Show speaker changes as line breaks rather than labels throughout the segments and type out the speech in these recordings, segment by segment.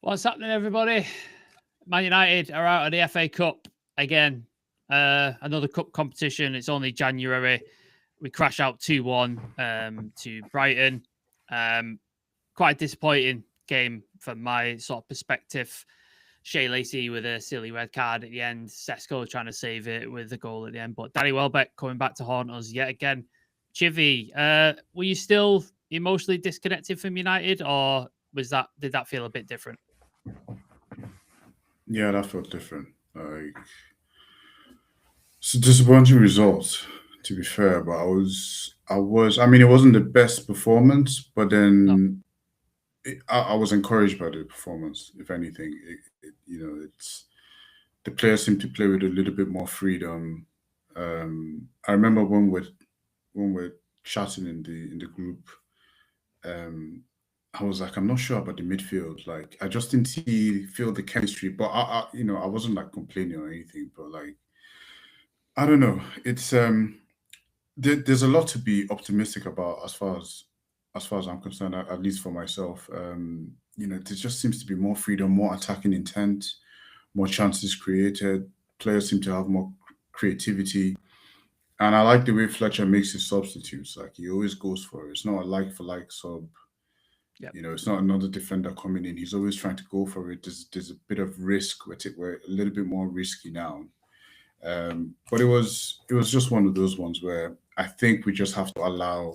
What's happening, everybody? Man United are out of the FA Cup again. Another cup competition. It's only January. We crash out 2-1 to Brighton. Quite a disappointing game from my sort of perspective. Shea Lacey with a silly red card at the end. Sesko trying to save it with a goal at the end. But Danny Welbeck coming back to haunt us yet again. Chivy, were you still emotionally disconnected from United, or did that feel a bit different?
Yeah, that felt different. It's a disappointing result, to be fair. But I mean, it wasn't the best performance, but
No.
then I was encouraged by the performance. If anything, it's the players seem to play with a little bit more freedom. I remember when we're chatting in the group. Um, I was like, I'm not sure about the midfield. Like, I just didn't feel the chemistry. But I wasn't like complaining or anything. But like, I don't know. It's there's a lot to be optimistic about as far as I'm concerned. At least for myself. There just seems to be more freedom, more attacking intent, more chances created. Players seem to have more creativity. And I like the way Fletcher makes his substitutes. Like he always goes for it. It's not a like for like sub.
Yep.
It's not another defender coming in. He's always trying to go for it. There's a bit of risk. We're a little bit more risky now. But it was just one of those ones where I think we just have to allow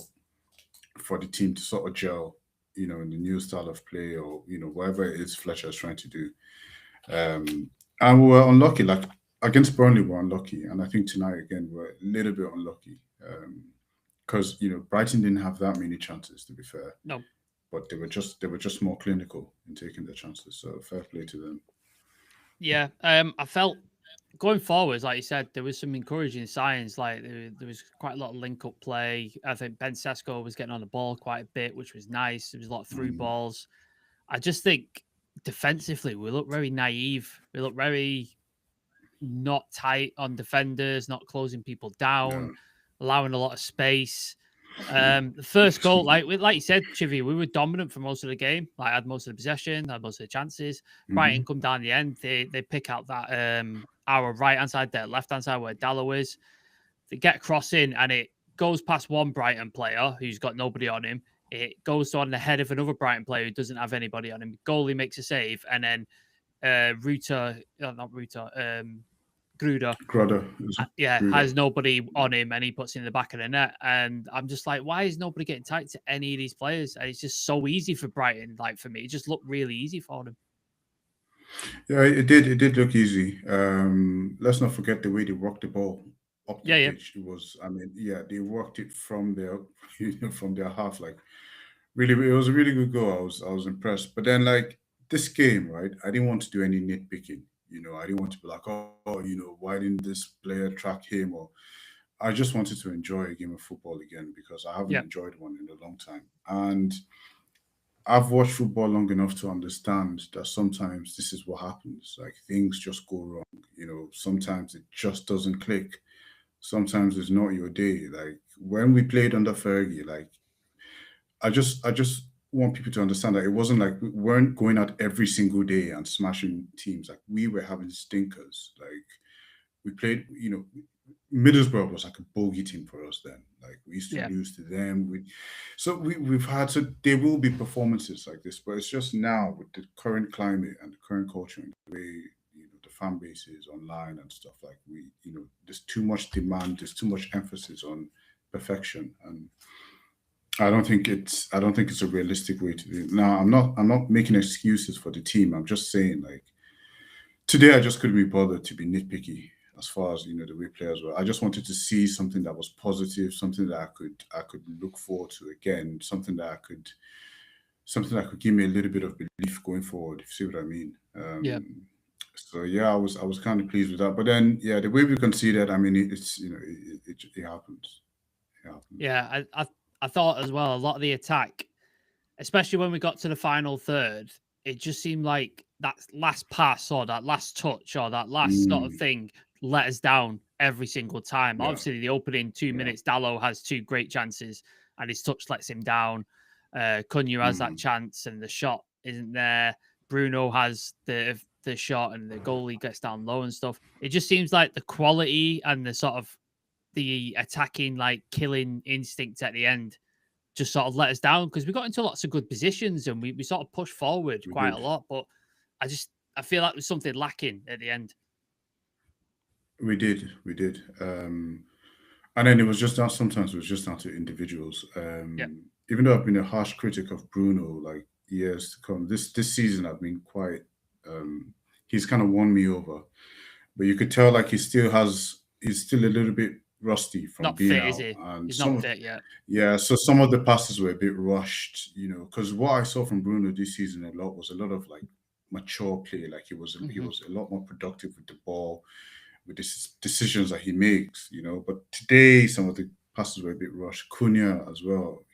for the team to sort of gel, in the new style of play or whatever it is Fletcher is trying to do. And we were unlucky, like against Burnley, we're unlucky, and I think tonight again we're a little bit unlucky because Brighton didn't have that many chances to be fair,
No.
but they were just more clinical in taking their chances. So fair play to them.
Yeah. I felt going forwards, like you said, there was some encouraging signs. Like there was quite a lot of link up play. I think Ben Sesko was getting on the ball quite a bit, which was nice. There was a lot of through
Mm,
balls. I just think defensively we look very naive. We look very not tight on defenders, not closing people
yeah.
down, allowing a lot of space. The first goal, like you said, Chivy, we were dominant for most of the game. Like had most of the possession, had most of the chances.
Hmm.
Brighton come down the end. They pick out that our right hand side, their left hand side where Dallow is. They get cross in and it goes past one Brighton player who's got nobody on him. It goes on the head of another Brighton player who doesn't have anybody on him. Goalie makes a save, and then not Ruta, Gruder,
Crowder is Gruder.
has nobody on him, and he puts it in the back of the net. And I'm just like, why is nobody getting tight to any of these players? And it's just so easy for Brighton. Like for me, it just looked really easy for them.
Yeah, it did look easy. Let's not forget the way they worked the ball up the
Yeah, yeah,
pitch. It was, I mean, yeah, they worked it from their from their half. Like really, it was a really good goal. I was impressed. But then like this game, right? I didn't want to do any nitpicking. I didn't want to be like, oh, why didn't this player track him? Or I just wanted to enjoy a game of football again because I haven't
yeah,
enjoyed one in a long time. And I've watched football long enough to understand that sometimes this is what happens. Like things just go wrong. Sometimes it just doesn't click. Sometimes it's not your day. Like when we played under Fergie, like I just want people to understand that it wasn't like we weren't going out every single day and smashing teams. Like we were having stinkers. Like we played, Middlesbrough was like a bogey team for us then. Like we used to
yeah,
lose to them. So there will be performances like this, but it's just now with the current climate and the current culture and the way the fan base is online and stuff like there's too much demand, there's too much emphasis on perfection, and I don't think it's a realistic way to do it. Now I'm not making excuses for the team. I'm just saying like today I just couldn't be bothered to be nitpicky as far as the way players were. I just wanted to see something that was positive, something that I could look forward to again, something that could give me a little bit of belief going forward. If you see what I mean.
yeah,
So yeah, I was kind of pleased with that. But then yeah, the way we conceded, I mean, it's it happens. It happens.
yeah. I thought as well a lot of the attack, especially when we got to the final third, it just seemed like that last pass or that last touch or that last sort of
Mm,
thing let us down every single time.
yeah,
Obviously, the opening two
yeah.
minutes, Dallo has two great chances and his touch lets him down. Cunha has that
Mm,
chance and the shot isn't there. Bruno has the shot and the goalie gets down low and stuff. It just seems like the quality and the sort of the attacking, like killing instinct at the end just sort of let us down because we got into lots of good positions and we sort of pushed forward quite a lot. But I feel like there's something lacking at the end.
We did. And then it was just down. Sometimes it was just down to individuals. Even though I've been a harsh critic of Bruno, like years to come, this season I've been quite. He's kind of won me over, but you could tell like he's still a little bit rusty from
not
being
fit,
out.
is he?
And
he's not fit yet.
Yeah, so some of the passes were a bit rushed, because what I saw from Bruno this season was a lot of like mature play. Like he was a lot more productive with the ball, with the decisions that he makes. But today some of the passes were a bit rushed. Cunha as well.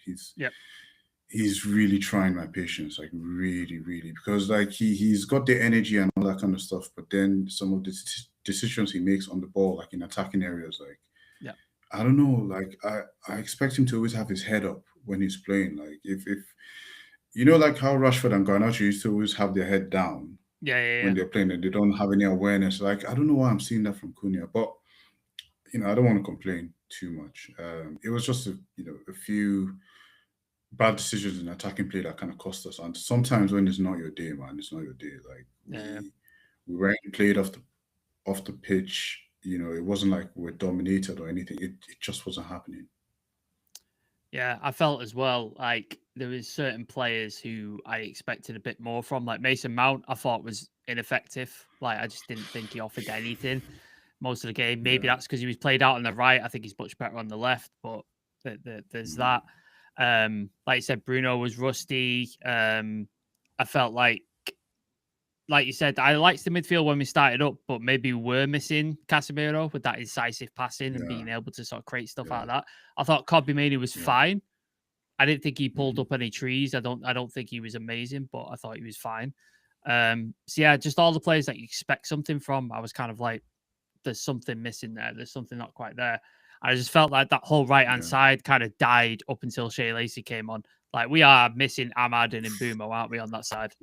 He's really trying my patience, like really, really, because like he's got the energy and all that kind of stuff. But then some of the decisions he makes on the ball, like in attacking areas, like I don't know, like I expect him to always have his head up when he's playing. Like if like how Rashford and Garnacho used to always have their head down when they're playing and they don't have any awareness. Like I don't know why I'm seeing that from Cunha, but I don't want to complain too much. It was just a few bad decisions in attacking play that kind of cost us. And sometimes when it's not your day, man, it's not your day. Like we weren't played off the pitch. It wasn't like we're dominated or anything. It just wasn't happening.
Yeah, I felt as well like there was certain players who I expected a bit more from. Like Mason Mount, I thought was ineffective. Like I just didn't think he offered anything most of the game. Maybe that's because he was played out on the right. I think he's much better on the left, but there's that. Like you said, Bruno was rusty. I felt like you said, I liked the midfield when we started up, but maybe we were missing Casemiro with that incisive passing and being able to sort of create stuff out of that. I thought Kobbie Mainoo was fine. I didn't think he pulled up any trees. I don't think he was amazing, but I thought he was fine. So yeah, just all the players that you expect something from, I was kind of like, there's something missing there. There's something not quite there. I just felt like that whole right-hand side kind of died up until Shea Lacey came on. Like we are missing Ahmad and Mbeumo, aren't we, on that side?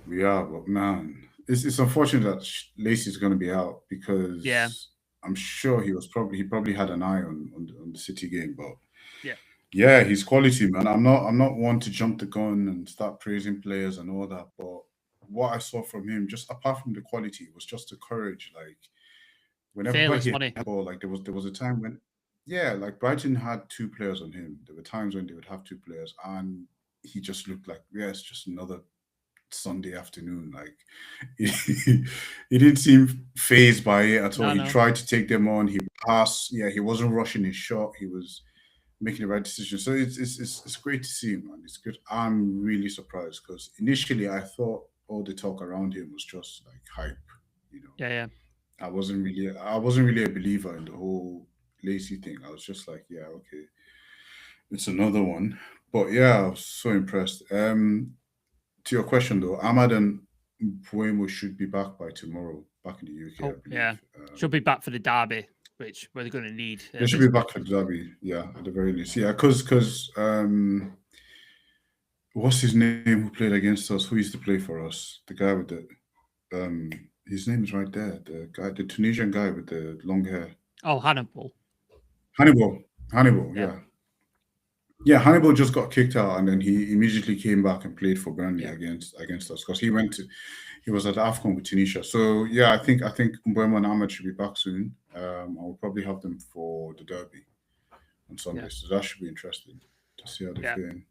We are, but man, it's unfortunate that Lacey's going to be out because I'm sure he probably had an eye on the City game, but yeah, he's quality, man. I'm not one to jump the gun and start praising players and all that, but what I saw from him, just apart from the quality, was just the courage. Like whenever he had the ball, like there was a time when, like Brighton had two players on him. There were times when they would have two players, and he just looked like it's just another Sunday afternoon. Like he didn't seem phased by it at all. He tried to take them on. He passed. Yeah, he wasn't rushing his shot. He was making the right decision. So it's great to see him, man. It's good. I'm really surprised because initially I thought all the talk around him was just like hype. I wasn't really a believer in the whole Lacey thing. I was just like, yeah, okay, it's another one. But yeah, I was so impressed. To your question though, Ahmad and Mbuemo should be back by tomorrow, back in the UK. I believe.
Yeah, should be back for the derby, which we're going to need.
They should be back for the derby, yeah, at the very least. Yeah, because what's his name? Who played against us? Who used to play for us? The guy with the his name is right there. The Tunisian guy with the long hair.
Oh, Hannibal.
Hannibal, yeah. Yeah, Hannibal just got kicked out, and then he immediately came back and played for Burnley against us because he was at AFCON with Tunisia. So yeah, I think Mbeumo and Ahmed should be back soon. I will probably have them for the derby on Sunday, so that should be interesting to see how they're doing.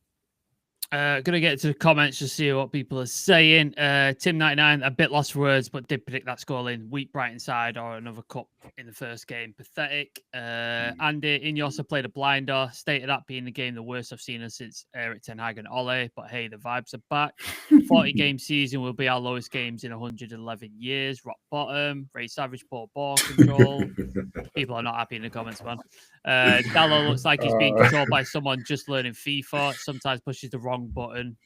Gonna get to the comments to see what people are saying. Tim99, a bit lost for words, but did predict that scoreline. Weak Brighton side or another cup in the first game. Pathetic. Andy Inyos played a blinder, stated that being the game the worst I've seen since Eric Ten Hag and Ole. But hey, the vibes are back. 40-game season will be our lowest games in 111 years. Rock bottom. Ray Savage, poor ball control. People are not happy in the comments, man. Dallo looks like he's being controlled by someone just learning FIFA. Sometimes pushes the wrong button.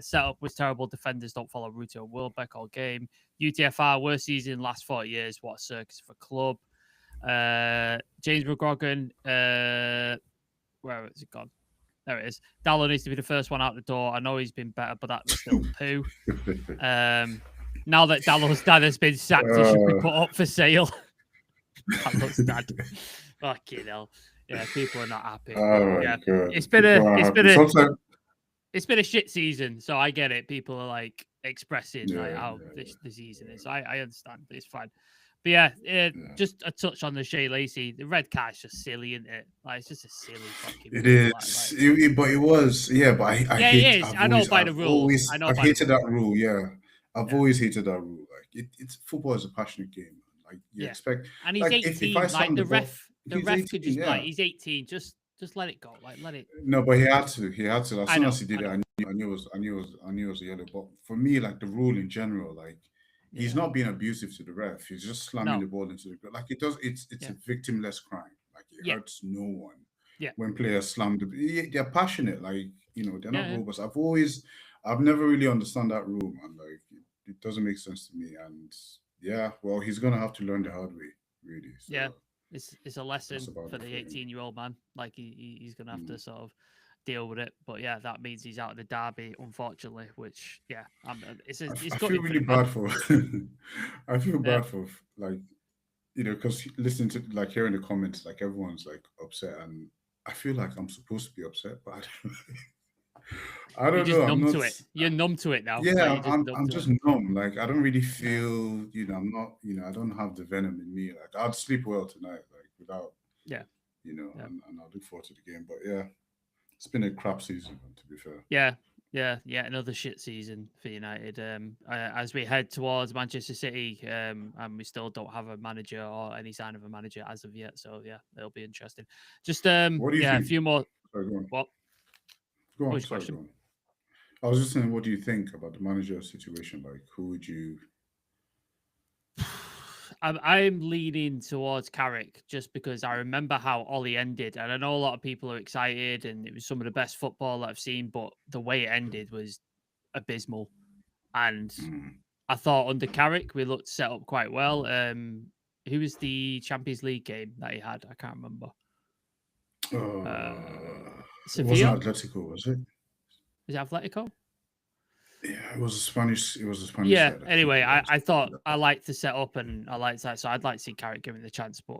Setup was terrible. Defenders don't follow Ruto and Wilbeck all game. UTFR, worst season last 40 years. What a circus for club. James McGrogan, where has it gone? There it is. Dallo needs to be the first one out the door. I know he's been better, but that was still poo. Now that Dallo's dad has been sacked, he should be put up for sale. Dallo's dad. Fucking hell. Yeah, people are not happy.
God.
It's been a shit season, so I get it. People are like expressing how the season is. I understand, but it's fine. But just a touch on the Shea Lacey. The red card's just silly, isn't it? Like, it's just a silly fucking.
It is, but it was, But I hate.
It is. I know by the rules.
I've hated that rule. Yeah, I've always hated that rule. Like, it's football is a passionate game. Like, you expect,
and he's 18. Like the ref could just like he's 18. Just let it go. Like, let it.
No, but he had to. As soon as he did it, I knew it was a yellow. But for me, like the rule in general, like. He's not being abusive to the ref. He's just slamming the ball into the ground. Like it does. It's a victimless crime. Like it hurts no one.
Yeah.
When players slam they're passionate. Like they're not robust. I've never really understood that rule, man. Like it doesn't make sense to me. And well, he's gonna have to learn the hard way, really. So,
it's a lesson for the 18-year-old man. Like he's gonna have to sort of deal with it, but that means he's out of the derby, unfortunately. Which it's
I feel really bad for. I feel bad for like because listening to like hearing the comments, like everyone's like upset, and I feel like I'm supposed to be upset, but I don't know.
I'm numb to it. You're numb to it now.
Yeah,
like
I'm just numb. Like I don't really feel. I'm not. I don't have the venom in me. Like I'd sleep well tonight, like without. And I look forward to the game, but it's been a crap season, to be fair.
Yeah, another shit season for United. As we head towards Manchester City, and we still don't have a manager or any sign of a manager as of yet. So it'll be interesting. Just
what do you think?
a few more.
Sorry, go on.
What?
Go on. Sorry, go on. I was just saying, what do you think about the manager situation? Like, who would you?
I'm leaning towards Carrick just because I remember how Ollie ended, and I know a lot of people are excited, and it was some of the best football that I've seen, but the way it ended was abysmal. And I thought under Carrick we looked set up quite well. Who was the Champions League game that he had? I can't remember.
It wasn't Atletico, was it?
Is it Atletico?
Yeah, it was a Spanish.
Yeah.
Side,
anyway, I thought I liked the setup and I liked that, so I'd like to see Carrick given the chance, but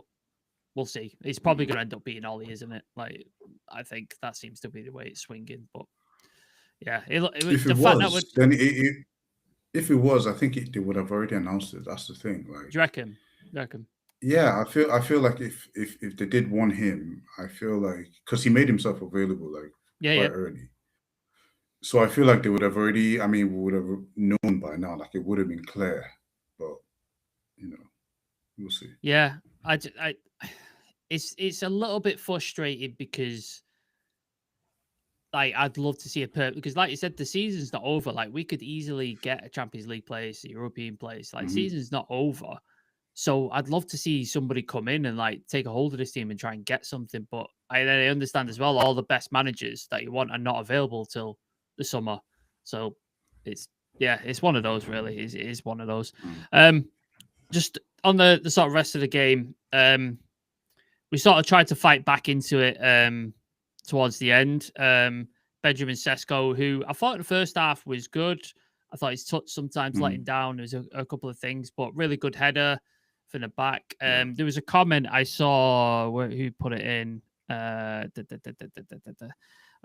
we'll see. He's probably going to end up beating Ollie, isn't it? Like, I think that seems to be the way it's swinging. But if
it was, I think they would have already announced it. That's the thing. Like,
do you reckon?
Yeah, I feel like if they did want him, I feel like because he made himself available like quite early. So I feel like they would have already. I mean, we would have known by now. Like it would have been clear, but we'll see.
Yeah, it's a little bit frustrating because, like, I'd love to see because, like you said, the season's not over. Like, we could easily get a Champions League place, a European place. Like, season's not over. So I'd love to see somebody come in and like take a hold of this team and try and get something. But I understand as well, all the best managers that you want are not available till the summer. So it's one of those really. It is one of those. Just on the sort of rest of the game, we sort of tried to fight back into it towards the end. Benjamin Sesko, who I thought in the first half was good. I thought his touch sometimes letting down. There was a couple of things, but really good header from the back. There was a comment I saw who put it in. I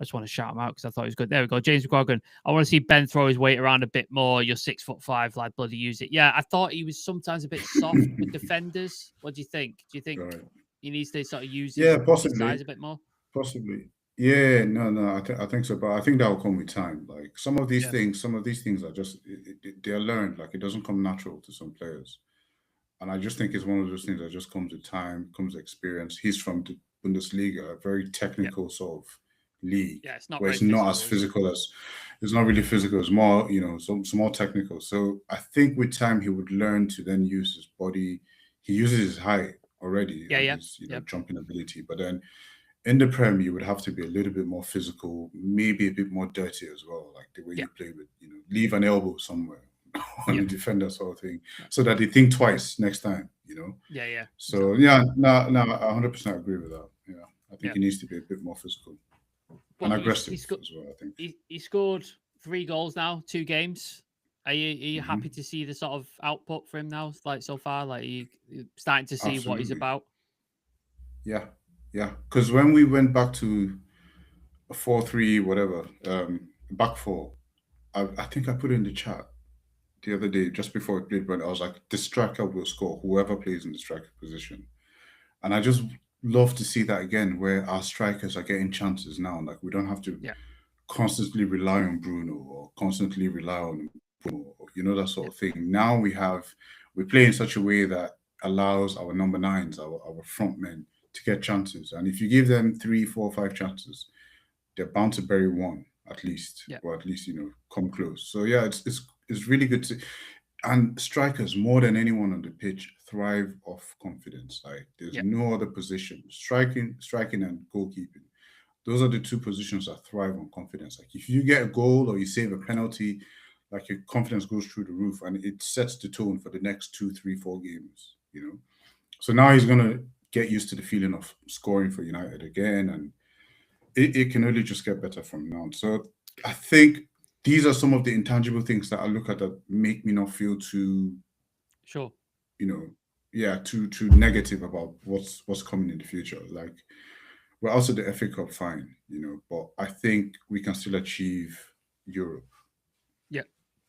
just want to shout him out because I thought he was good. There we go. James McGuigan. I want to see Ben throw his weight around a bit more. You're 6'5", lad. Bloody use it. Yeah, I thought he was sometimes a bit soft with defenders. What do you think? Do you think he needs to sort of use his size a bit more?
Possibly. Yeah, no. I think so, but I think that will come with time. Like some of these things are just they're learned. Like it doesn't come natural to some players, and I just think it's one of those things that just comes with time, comes with experience. He's from the Bundesliga, a very technical sort of league,
it's not
where it's not as physical as it's not really physical. It's more, some more technical. So I think with time he would learn to then use his body. He uses his height already, his jumping ability, but then. In the Prem, you would have to be a little bit more physical, maybe a bit more dirty as well, like the way you play with, leave an elbow somewhere on the defender sort of thing, so that they think twice next time, So, I 100% agree with that. Yeah, I think he needs to be a bit more physical.
But
and aggressive as well, I think.
He scored 3 goals now, 2 games. Are you happy to see the sort of output for him now, like so far? Like, you starting to see what he's
Absolutely.
about?
Yeah. Because when we went back to a 4-3, whatever, back four, I think I put it in the chat the other day, just before we played, when I was like, the striker will score, whoever plays in the striker position. And I just love to see that again, where our strikers are getting chances now. Like, we don't have to
Yeah.
constantly rely on Bruno or constantly rely on Bruno, that sort
Yeah.
of thing. Now we play in such a way that allows our number nines, our front men, to get chances. And if you give them 3, 4, 5 chances, they're bound to bury one at least,
Yeah.
or at least come close. So yeah, it's really good to. And strikers, more than anyone on the pitch, thrive off confidence. Like, there's
Yeah.
no other position. Striking, and goalkeeping. Those are the 2 positions that thrive on confidence. Like, if you get a goal or you save a penalty, like, your confidence goes through the roof, and it sets the tone for the next 2, 3, 4 games. So now he's gonna get used to the feeling of scoring for United again, and it can only just get better from now on. So I think these are some of the intangible things that I look at that make me not feel too,
Sure.
too negative about what's coming in the future. Like, we're also the FA Cup, fine, but I think we can still achieve Europe.
Yeah.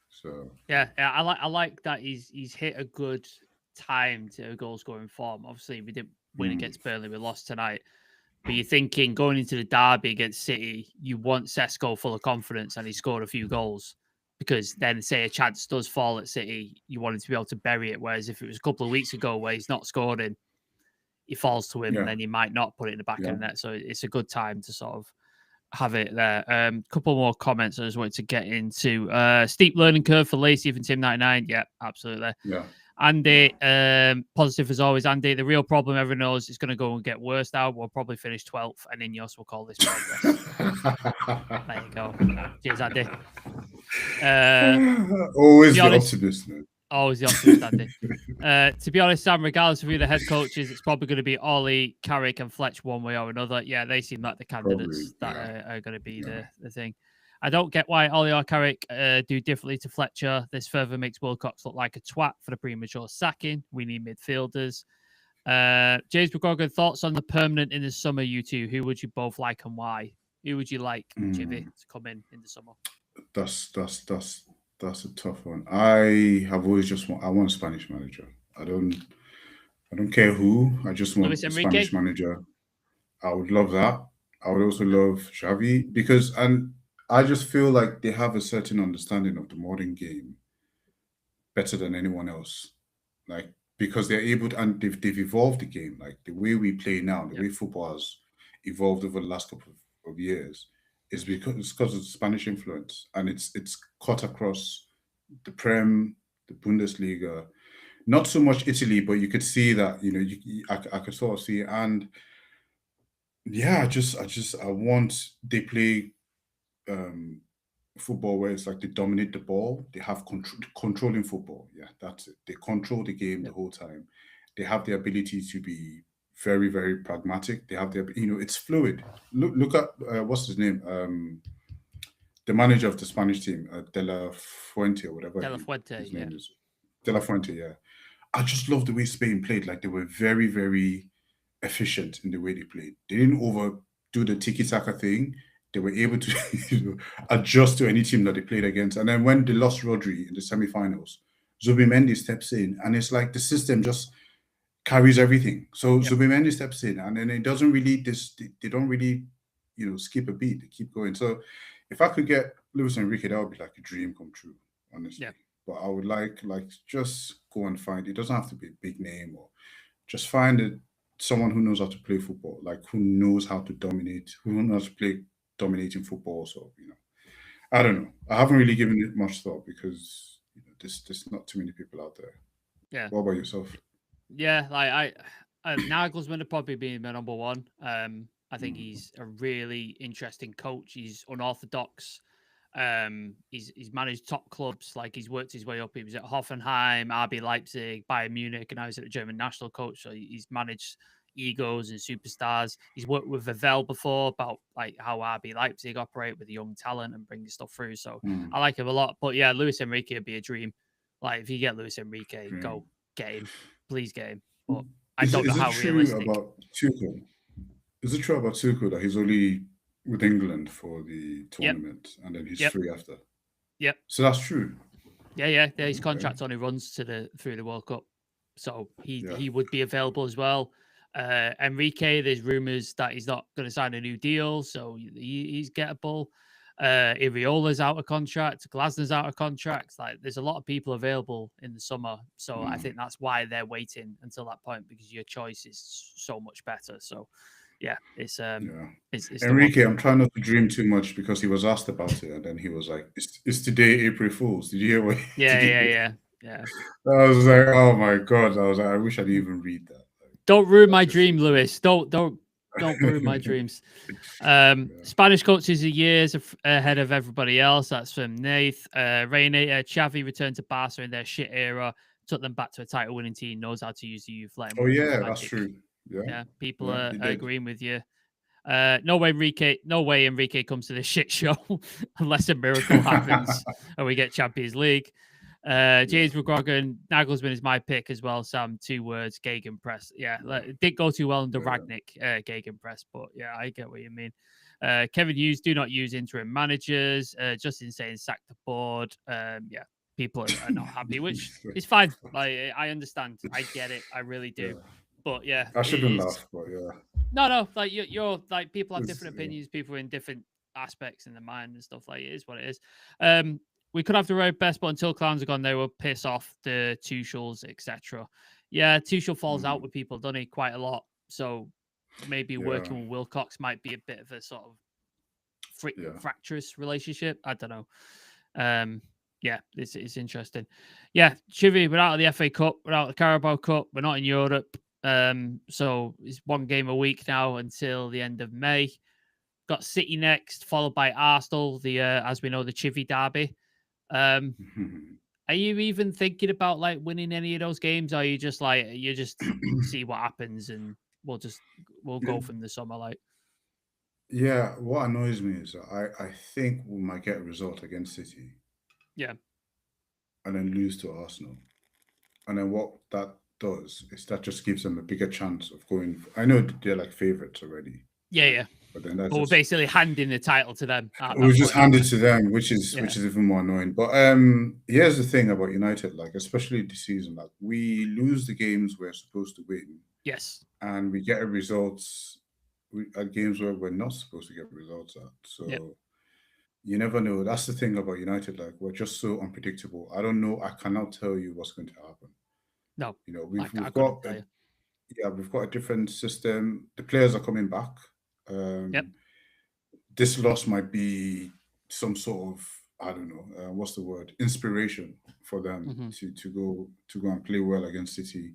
So
Yeah. I like that he's hit a good time to a goal scoring form. Obviously, we didn't win against Burnley. We lost tonight. But you're thinking, going into the derby against City, you want Sesko full of confidence, and he scored a few goals, because then, say a chance does fall at City, you want him to be able to bury it. Whereas if it was a couple of weeks ago where he's not scored in, he falls to him,
yeah,
and then he might not put it in the back
yeah,
of the net. So it's a good time to sort of have it there. Couple more comments I just wanted to get into. Steep learning curve for Lacey from Team 99. Yeah, absolutely.
yeah.
Andy, positive as always. Andy, the real problem everyone knows is going to go and get worse now. We'll probably finish 12th, and Ineos will call this progress. There you go. Cheers, Andy.
Always the optimist, man.
Always the optimist, Andy. To be honest, Sam, regardless of who the head coach is, it's probably going to be Ollie, Carrick, and Fletch one way or another. Yeah, they seem like the candidates that are going to be the thing. I don't get why Ollie or Carrick do differently to Fletcher. This further makes Wilcox look like a twat for the premature sacking. We need midfielders. James McGorgan, thoughts on the permanent in the summer, you two? Who would you both like and why? Who would you like, Jivy, to come in the summer?
That's a tough one. I have always I want a Spanish manager. I don't care who. I just want a Spanish manager. I would love that. I would also love Xavi, and I just feel like they have a certain understanding of the modern game better than anyone else. Like, because they're able to, and they've evolved the game. Like, the way we play now, the way football has evolved over the last couple of years, is because of the Spanish influence, and it's cut across the Prem, the Bundesliga, not so much Italy, but you could see that, I could sort of see, and yeah, I want, they play football where it's like they dominate the ball, they have controlling football. Yeah, that's it. They control the game the whole time. They have the ability to be very, very pragmatic. They have it's fluid. Look at what's his name, the manager of the Spanish team, De La Fuente or whatever his name is. De La Fuente, yeah. I just love the way Spain played. Like, they were very, very efficient in the way they played. They didn't overdo the tiki-taka thing. They were able to adjust to any team that they played against. And then when they lost Rodri in the semi-finals, Zubimendi steps in, and it's like the system just carries everything. So Zubimendi steps in, and then it doesn't really they don't really skip a beat. They keep going. So if I could get Luis Enrique, that would be like a dream come true, honestly. Yeah. But I would like just go and find. It doesn't have to be a big name, or just find someone who knows how to play football, like who knows how to dominate, who knows how to play dominating football. So I don't know. I haven't really given it much thought because there's not too many people out there.
Yeah.
What about yourself?
Yeah, like Nagelsmann would probably be my number one. I think he's a really interesting coach. He's unorthodox. He's managed top clubs. Like, he's worked his way up. He was at Hoffenheim, RB Leipzig, Bayern Munich, and now he's at the German national coach. So he's managed, egos and superstars. He's worked with Vivell before about like how RB Leipzig operate with young talent and bringing stuff through. So I like him a lot. But yeah, Luis Enrique would be a dream. Like if you get Luis Enrique, go get him. Please get him. But I don't know how realistic.
About Tuchel? Is it true about Tuchel that he's only with England for the tournament and then he's free after?
Yep.
So that's true.
Yeah. His contract only runs to through the World Cup, so he would be available as well. Enrique, there's rumors that he's not going to sign a new deal, so he's gettable. Iriola's out of contract. Glasner's out of contract. Like, there's a lot of people available in the summer, so I think that's why they're waiting until that point, because your choice is so much better. So, yeah, it's
Enrique. I'm trying not to dream too much because he was asked about it, and then he was like, "It's today, April Fools." Did you hear what?
Yeah.
I was like, "Oh my god!" I was like, "I wish I didn't even read that." Like,
don't ruin my dream, Lewis. Don't ruin my dreams. Spanish coaches are years ahead of everybody else. That's from Nath. Reina, Xavi returned to Barca in their shit era, took them back to a title-winning team, knows how to use the youth.
That's true. Yeah,
people are agreeing with you. No way Enrique comes to this shit show unless a miracle happens and we get Champions League. James McGrogan, Nagelsmann is my pick as well, Sam. 2 words, gegenpress. Yeah, it didn't go too well under Ragnick, gegenpress, but yeah, I get what you mean. Kevin Hughes, do not use interim managers. Justin saying sack the board. People are not happy, which is fine. Like, I understand. I get it. I really do. Yeah. But yeah,
I shouldn't laugh, but yeah.
No. Like you're like, people have different opinions. People in different aspects in the mind and stuff. Like, it is what it is. We could have the road best, but until clowns are gone, they will piss off the Tuchels, etc. Yeah, Tuchel falls out with people, doesn't he? Quite a lot. So maybe working with Wilcox might be a bit of a sort of fractious relationship. I don't know. It's interesting. Yeah, Chivy, we're out of the FA Cup, we're out of the Carabao Cup, we're not in Europe. So it's 1 game a week now until the end of May. Got City next, followed by Arsenal, the as we know, the Chivy derby. Are you even thinking about like winning any of those games, or are you just like see what happens and we'll go from the summer? Like,
yeah, what annoys me is I think we might get a result against City, and then lose to Arsenal, and then what that does is that just gives them a bigger chance of going. I know they're like favorites already.
Yeah. But then we're basically handing the title to them.
We just hand it to them, which is even more annoying. But here's the thing about United, like especially this season, like we lose the games we're supposed to win.
Yes.
And we get results at games where we're not supposed to get results at. So you never know. That's the thing about United. Like, we're just so unpredictable. I don't know. I cannot tell you what's going to happen.
No.
You know, we've got a different system. The players are coming back. This loss might be some sort of, I don't know, what's the word, inspiration for them to go and play well against City.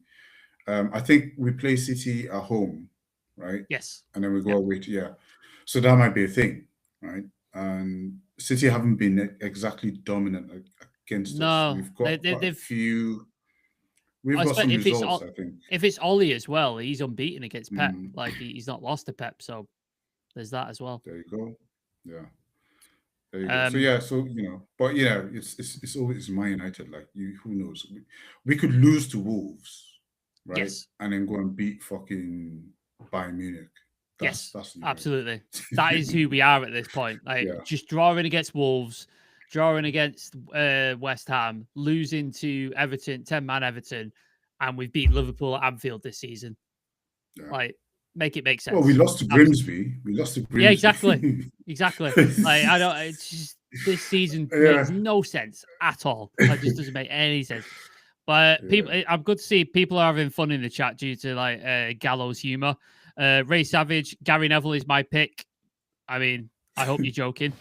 I think we play City at home, right?
Yes.
And then we go away so that might be a thing, right? And City haven't been exactly dominant against us. We've got quite a few. We've got some results, I think.
If it's Ollie as well, he's unbeaten against Pep. Like, he's not lost to Pep, so there's that as well.
There you go. Yeah. There you go. So but it's always Man United. Like, who knows? We could lose to Wolves, right?
Yes.
And then go and beat fucking Bayern Munich.
That's absolutely. That is who we are at this point. Like, just drawing against Wolves, drawing against West Ham, losing to Everton, 10-man Everton, and we've beat Liverpool at Anfield this season. Yeah. Like, make it make sense.
Well, we lost to Grimsby.
Yeah, exactly. Like, I don't. It's just, this season makes no sense at all. It just doesn't make any sense. But people, I'm good to see people are having fun in the chat due to like gallows humor. Ray Savage, Gary Neville is my pick. I mean, I hope you're joking.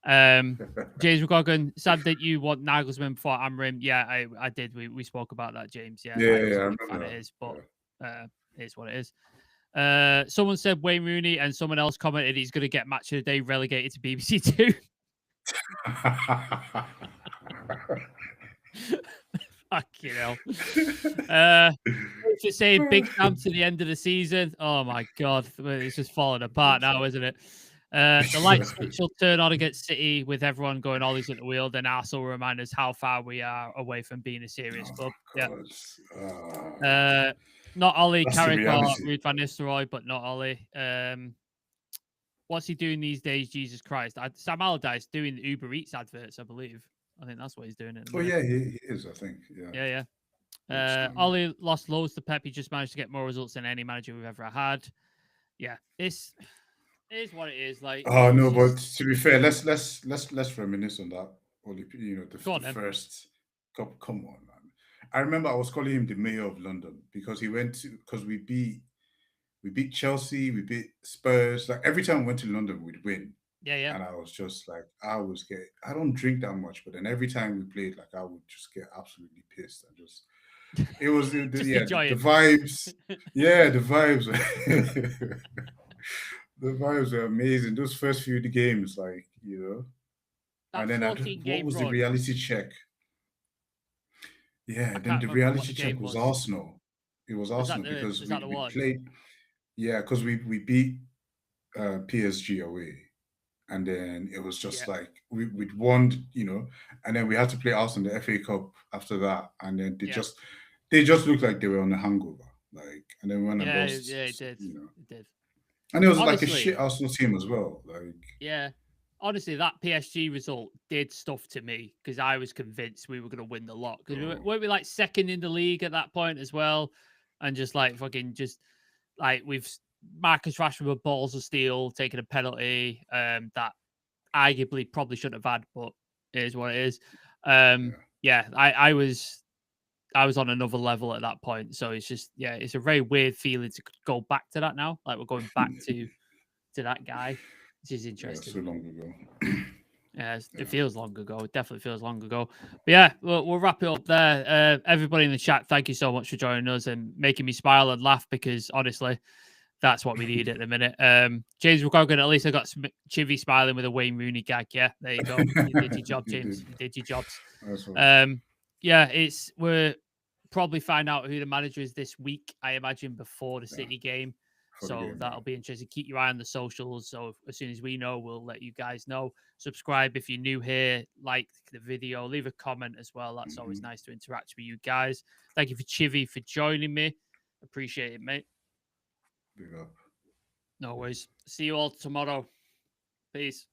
James McGogan, sad that you want Nagelsmann before Amrim. Yeah, I did. We spoke about that, James. Yeah,
I remember that.
It is, but it is what it is. Someone said Wayne Rooney, and someone else commented he's going to get match of the day relegated to BBC Two. You know. Just saying big Sam to the end of the season. Oh my God, it's just falling apart now, isn't it? The light switch will turn on against City with everyone going Ollie's at the wheel. Then Arsenal will remind us how far we are away from being a serious club. Yeah. Not Ollie, Carrick or Ruud van Nistelrooy, but not Ollie. What's he doing these days? Jesus Christ! Sam Allardyce doing the Uber Eats adverts, I believe. I think that's what he's doing.
Oh yeah, he is. I think. Yeah.
Ollie lost loads to Pep. He just managed to get more results than any manager we've ever had. Yeah, it is what it is. Like,
oh no, but to be fair, let's reminisce on that. Ollie, the first cup. Come on, man. I remember I was calling him the mayor of London because we beat Chelsea, we beat Spurs. Like every time we went to London, we'd win.
Yeah.
And I was just like, I don't drink that much, but then every time we played, like I would just get absolutely pissed and just. It was the vibes. Yeah, the vibes. The vibes are amazing. Those first few games, like
and then
what was the reality check? Yeah, then the reality check was Arsenal. It was Arsenal because we played. Yeah, because we beat PSG away, and then it was just like we'd won, and then we had to play Arsenal in the FA Cup after that, and then they just looked like they were on a hangover, like, and then when I lost,
it did. It did.
And it was honestly, like a shit Arsenal team as well. Like,
honestly, that PSG result did stuff to me because I was convinced we were going to win the lot. Because weren't we like second in the league at that point as well, and just like fucking just like we've Marcus Rashford with balls of steel taking a penalty that arguably probably shouldn't have had, but it is what it is. I was on another level at that point. So it's just, it's a very weird feeling to go back to that now. Like we're going back to that guy, which is interesting.
So long ago.
It feels long ago. It definitely feels long ago. But yeah, we'll wrap it up there. Everybody in the chat, thank you so much for joining us and making me smile and laugh because honestly, that's what we need at the minute. James McCoggan, at least I got Chivy smiling with a Wayne Rooney gag. Yeah, there you go. You did your job, James. You did your jobs. We're probably find out who the manager is this week, I imagine, before the City game. So that'll be interesting. Keep your eye on the socials. So as soon as we know, we'll let you guys know. Subscribe if you're new here. Like the video. Leave a comment as well. That's always nice to interact with you guys. Thank you for Chivy for joining me. Appreciate it, mate.
Big up.
No worries. See you all tomorrow. Peace.